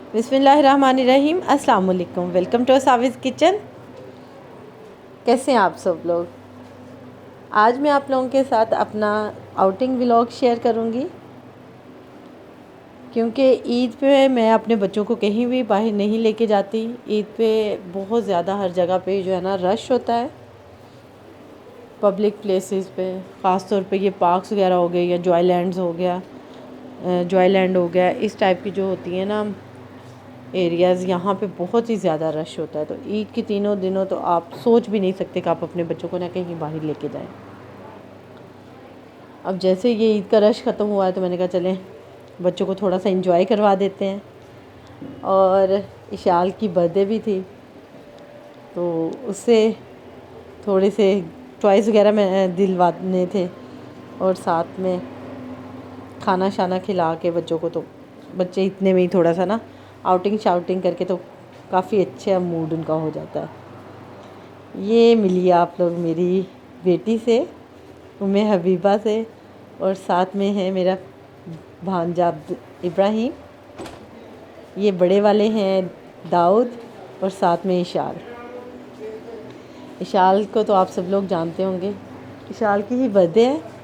बिस्मिल्लाहिर्रहमानिर्रहीम। अस्सलाम वालेकुम। वेलकम टू साविज किचन। कैसे हैं आप सब लोग? आज मैं आप लोगों के साथ अपना आउटिंग व्लॉग शेयर करूंगी, क्योंकि ईद पे मैं अपने बच्चों को कहीं भी बाहर नहीं लेके जाती। ईद पे बहुत ज़्यादा हर जगह पे जो है ना रश होता है, पब्लिक प्लेसेस पे, ख़ास तौर पे ये पार्क्स वगैरह हो गए या जॉयलैंड हो गया, इस टाइप की जो होती है ना एरियाज़, यहाँ पे बहुत ही ज़्यादा रश होता है। तो ईद के तीनों दिनों तो आप सोच भी नहीं सकते कि आप अपने बच्चों को ना कहीं बाहर लेके जाएं। अब जैसे ये ईद का रश ख़त्म हुआ है तो मैंने कहा चलें बच्चों को थोड़ा सा एंजॉय करवा देते हैं। और इशाल की बर्थडे भी थी, तो उससे थोड़े से टॉयज़ वगैरह में दिलवाने थे और साथ में खाना शाना खिला के बच्चों को, तो बच्चे इतने में ही थोड़ा सा ना आउटिंग शाउटिंग करके तो काफ़ी अच्छा मूड उनका हो जाता है। ये मिली आप लोग मेरी बेटी से, उम्मे हबीबा से, और साथ में है मेरा भांजा इब्राहिम। ये बड़े वाले हैं दाऊद, और साथ में इशाल को तो आप सब लोग जानते होंगे, इशाल की ही बर्थडे है।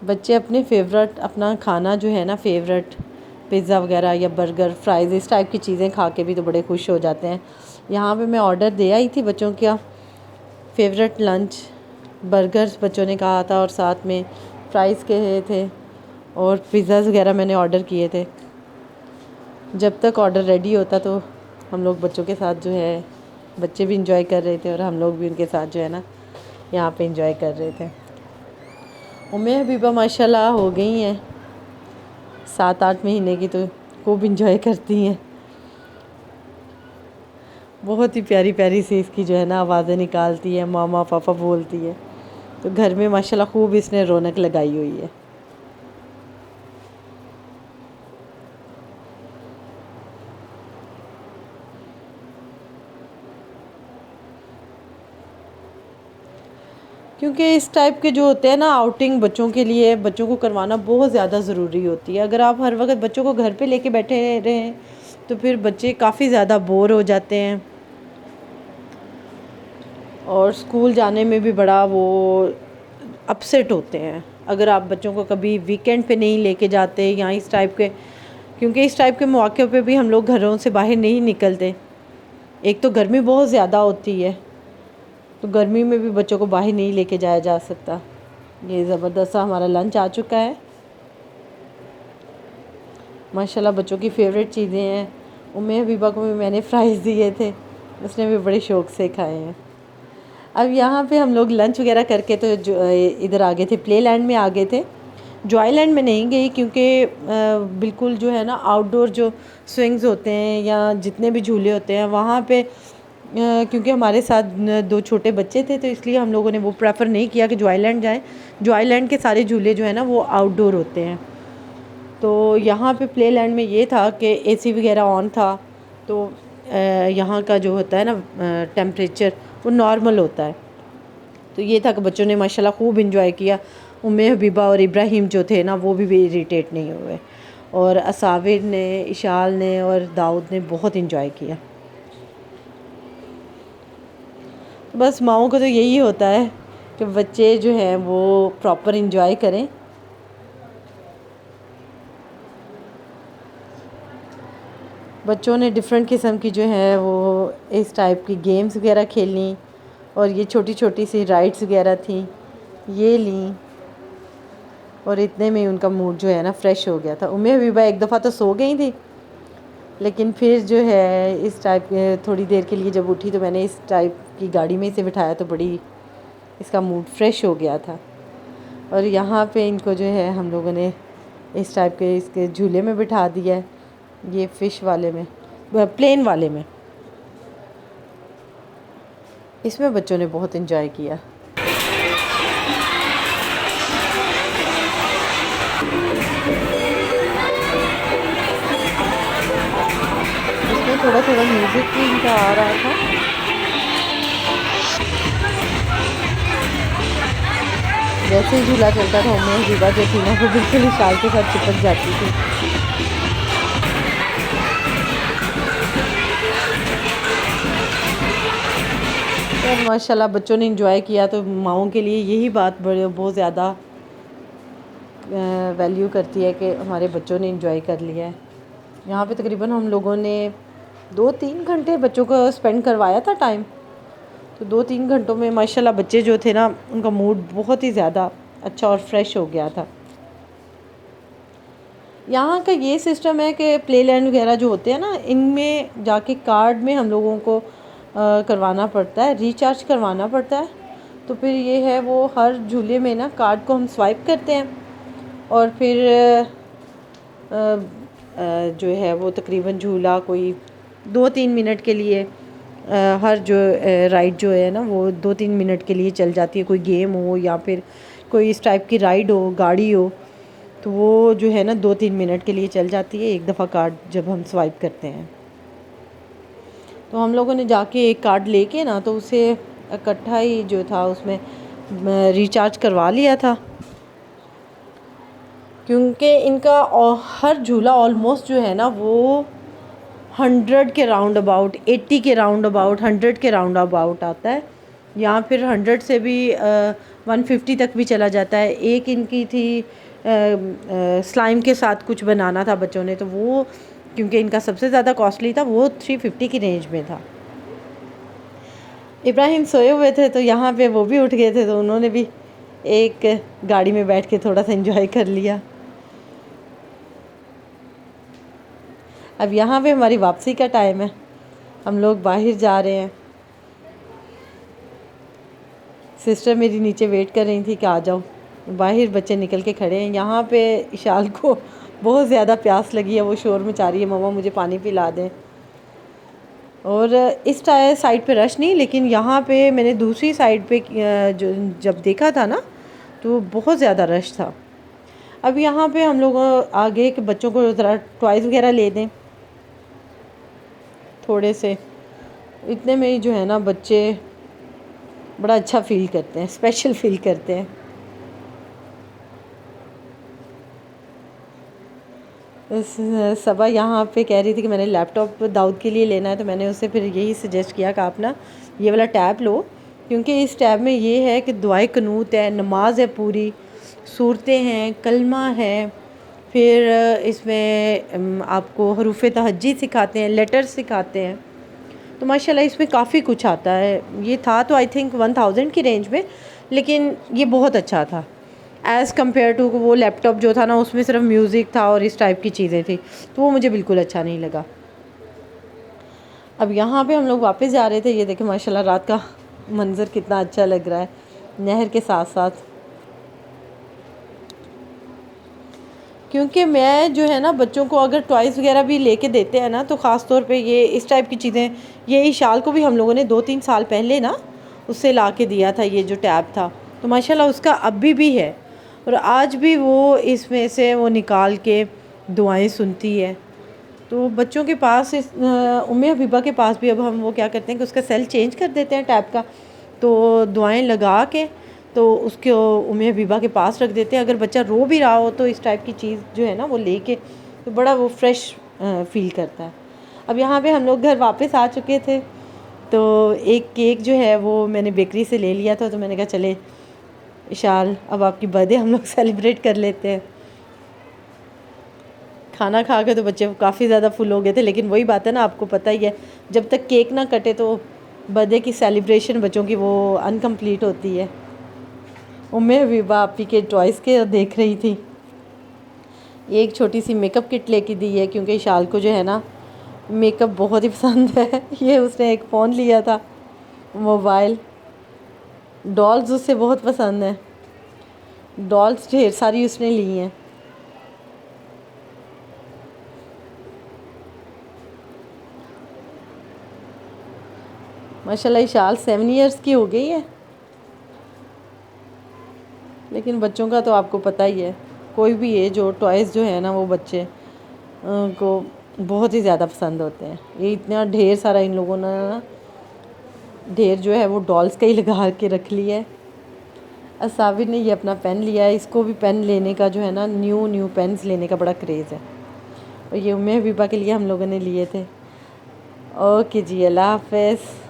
बच्चे अपने फेवरेट अपना खाना जो है ना, फेवरेट पिज़्ज़ा वगैरह या बर्गर फ्राइज़ इस टाइप की चीज़ें खा के भी तो बड़े खुश हो जाते हैं। यहाँ पे मैं ऑर्डर दे आई थी बच्चों का फेवरेट लंच, बर्गर्स बच्चों ने कहा था और साथ में फ्राइज़ कहे थे और पिज़्ज़ाज़ वगैरह मैंने ऑर्डर किए थे। जब तक ऑर्डर रेडी होता तो हम लोग बच्चों के साथ जो है, बच्चे भी इंजॉय कर रहे थे और हम लोग भी उनके साथ जो है ना यहाँ पे इंजॉय कर रहे थे। उम्मे हबीबा माशाल्लाह हो गई हैं 7-8 महीने की, तो खूब इंजॉय करती हैं। बहुत ही प्यारी प्यारी सी इसकी जो है ना आवाज़ें निकालती है, मामा पापा बोलती है। तो घर में माशाल्लाह खूब इसने रौनक लगाई हुई है। क्योंकि इस टाइप के जो होते हैं ना आउटिंग बच्चों के लिए, बच्चों को करवाना बहुत ज़्यादा ज़रूरी होती है। अगर आप हर वक्त बच्चों को घर पे लेके बैठे रहें तो फिर बच्चे काफ़ी ज़्यादा बोर हो जाते हैं और स्कूल जाने में भी बड़ा वो अपसेट होते हैं। अगर आप बच्चों को कभी वीकेंड पे नहीं लेके जाते या इस टाइप के, क्योंकि इस टाइप के मौक़े पे भी हम लोग घरों से बाहर नहीं निकलते। एक तो गर्मी बहुत ज़्यादा होती है, तो गर्मी में भी बच्चों को बाहर नहीं लेके जाया जा सकता। ये ज़बरदस्त सा हमारा लंच आ चुका है। माशाल्लाह बच्चों की फ़ेवरेट चीज़ें हैं। उम्मे हबीबा को भी मैंने फ्राइज़ दिए थे, उसने भी बड़े शौक़ से खाए हैं। अब यहाँ पे हम लोग लंच वगैरह करके तो जो इधर आ गए थे, प्ले लैंड में आ गए थे। जॉयलैंड में नहीं गई क्योंकि बिल्कुल जो है ना आउटडोर जो स्विंग्स होते हैं या जितने भी झूले होते हैं वहाँ पे, क्योंकि हमारे साथ 2 छोटे बच्चे थे तो इसलिए हम लोगों ने वो प्रेफर नहीं किया कि जॉयलैंड जाएं। जॉयलैंड के सारे झूले जो है ना वो आउटडोर होते हैं। तो यहाँ पे प्ले लैंड में ये था कि एसी वगैरह ऑन था, तो यहाँ का जो होता है ना टेम्परेचर वो नॉर्मल होता है। तो ये था कि बच्चों ने माशाल्लाह खूब इंजॉय किया। उम्मे हबीबा और इब्राहिम जो थे ना वो भी इरिटेट नहीं हुए, और असाविर ने, इशाल ने और दाऊद ने बहुत इंजॉय किया। बस माओं को तो यही होता है कि बच्चे जो हैं वो प्रॉपर इंजॉय करें। बच्चों ने डिफरेंट किस्म की जो है वो इस टाइप की गेम्स वगैरह खेली, और ये छोटी छोटी सी राइड्स वगैरह थी ये ली, और इतने में उनका मूड जो है ना फ्रेश हो गया था। उम्मे हबीबा एक दफ़ा तो सो गई थी, लेकिन फिर जो है इस टाइप थोड़ी देर के लिए जब उठी तो मैंने इस टाइप की गाड़ी में इसे बिठाया तो बड़ी इसका मूड फ्रेश हो गया था। और यहाँ पे इनको जो है हम लोगों ने इस टाइप के इसके झूले में बिठा दिया है, ये फ़िश वाले में, प्लेन वाले में। इसमें बच्चों ने बहुत इन्जॉय किया। इसमें थोड़ा थोड़ा म्यूज़िक भी इनका आ रहा था। जैसे ही झूला चलता था उम्मी हबीबा जो थी ना वो बिल्कुल इशाल के साथ चिपक जाती थी। और माशाल्लाह बच्चों ने इंजॉय किया, तो माओं के लिए यही बात बड़े बहुत ज़्यादा वैल्यू करती है कि हमारे बच्चों ने इंजॉय कर लिया है। यहाँ पे तकरीबन हम लोगों ने 2-3 घंटे बच्चों को स्पेंड करवाया था टाइम। तो 2-3 घंटों में माशाल्लाह बच्चे जो थे ना उनका मूड बहुत ही ज़्यादा अच्छा और फ्रेश हो गया था। यहाँ का ये सिस्टम है कि प्ले लैंड वगैरह जो होते हैं ना, इनमें जाके कार्ड में हम लोगों को करवाना पड़ता है, रिचार्ज करवाना पड़ता है। तो फिर ये है वो हर झूले में ना कार्ड को हम स्वाइप करते हैं और फिर जो है वो तकरीबन झूला कोई 2-3 मिनट के लिए हर जो राइड जो है ना वो 2-3 मिनट के लिए चल जाती है। कोई गेम हो या फिर कोई इस टाइप की राइड हो, गाड़ी हो, तो वो जो है ना 2-3 मिनट के लिए चल जाती है एक दफ़ा कार्ड जब हम स्वाइप करते हैं। तो हम लोगों ने जाके एक कार्ड लेके ना तो उसे इकट्ठा ही जो था उसमें रिचार्ज करवा लिया था, क्योंकि इनका हर झूला ऑलमोस्ट जो है ना वो 100 के राउंड अबाउट, 80 के राउंड अबाउट, 100 के राउंड अबाउट आता है, या फिर 100 से भी 150 तक भी चला जाता है। एक इनकी थी स्लाइम के साथ कुछ बनाना था बच्चों ने, तो वो क्योंकि इनका सबसे ज़्यादा कॉस्टली था वो 350 की रेंज में था। इब्राहिम सोए हुए थे तो यहाँ पे वो भी उठ गए थे, तो उन्होंने भी एक गाड़ी में बैठ के थोड़ा सा एंजॉय कर लिया। अब यहाँ पे हमारी वापसी का टाइम है, हम लोग बाहर जा रहे हैं। सिस्टर मेरी नीचे वेट कर रही थी कि आ जाओ, बाहर बच्चे निकल के खड़े हैं। यहाँ पे इशाल को बहुत ज़्यादा प्यास लगी है, वो शोर मचा रही है, मम्मा मुझे पानी पिला दें। और इस साइड पे रश नहीं, लेकिन यहाँ पे मैंने दूसरी साइड पे जो जब देखा था ना तो बहुत ज़्यादा रश था। अब यहाँ पे हम लोग आगे के बच्चों को ज़रा टॉयज़ वगैरह ले दें थोड़े से, इतने में ही जो है ना बच्चे बड़ा अच्छा फील करते हैं, स्पेशल फील करते हैं। सबा यहाँ पे कह रही थी कि मैंने लैपटॉप दाऊद के लिए लेना है, तो मैंने उसे फिर यही सजेस्ट किया कि आप ना ये वाला टैब लो, क्योंकि इस टैब में ये है कि दुआए कनूत है, नमाज है, पूरी सूरतें हैं, कलमा है, फिर इसमें आपको हरूफ तहज्जुद सिखाते हैं, लेटर्स सिखाते हैं। तो माशाल्लाह इसमें काफ़ी कुछ आता है। ये था तो आई थिंक 1000 की रेंज में, लेकिन ये बहुत अच्छा था एज़ कम्पेयर टू वो लैपटॉप जो था ना उसमें सिर्फ म्यूज़िक था और इस टाइप की चीज़ें थी, तो वो मुझे बिल्कुल अच्छा नहीं लगा। अब यहाँ पे हम लोग वापस जा रहे थे, ये देखें माशाल्लाह रात का मंज़र कितना अच्छा लग रहा है नहर के साथ साथ। क्योंकि मैं जो है ना बच्चों को अगर टॉयज़ वगैरह भी लेके देते हैं ना, तो ख़ास तौर पे ये इस टाइप की चीज़ें, ये इशाल को भी हम लोगों ने 2-3 साल पहले ना उससे ला के दिया था ये जो टैब था, तो माशाल्लाह उसका अभी भी है और आज भी वो इसमें से वो निकाल के दुआएं सुनती है। तो बच्चों के पास उम्मी हबीबा के पास भी अब हम वो क्या करते हैं कि उसका सेल चेंज कर देते हैं टैब का, तो दुआएं लगा के तो उसके उम्मी हबीबा के पास रख देते हैं। अगर बच्चा रो भी रहा हो तो इस टाइप की चीज़ जो है ना वो लेके तो बड़ा वो फ्रेश फील करता है। अब यहाँ पे हम लोग घर वापस आ चुके थे, तो एक केक जो है वो मैंने बेकरी से ले लिया था, तो मैंने कहा चले इशाल अब आपकी बर्थडे हम लोग सेलिब्रेट कर लेते हैं। खाना खा के तो बच्चे काफ़ी ज़्यादा फुल हो गए थे, लेकिन वही बात है ना, आपको पता ही है जब तक केक ना कटे तो बर्थडे की सेलिब्रेशन बच्चों की वो अनकम्प्लीट होती है। उम्मी हबीबा आपी के टॉयज़ के देख रही थी। एक छोटी सी मेकअप किट लेके दी है, क्योंकि इशाल को जो है ना मेकअप बहुत ही पसंद है। ये उसने एक फ़ोन लिया था, मोबाइल, डॉल्स उससे बहुत पसंद है, डॉल्स ढेर सारी उसने ली हैं। माशाल्लाह इशाल 7 इयर्स की हो गई है, लेकिन बच्चों का तो आपको पता ही है, कोई भी एज हो टॉयज़ जो है ना वो बच्चे को बहुत ही ज़्यादा पसंद होते हैं। ये इतना ढेर सारा इन लोगों ने ढेर जो है वो डॉल्स का ही लगा के रख लिया है। साबिर ने ये अपना पेन लिया है, इसको भी पेन लेने का जो है ना, न्यू पेन्स लेने का बड़ा क्रेज़ है। और ये उम्मे हबीबा के लिए हम लोगों ने लिए थे। ओके जी, अल्लाह हाफ़िज़।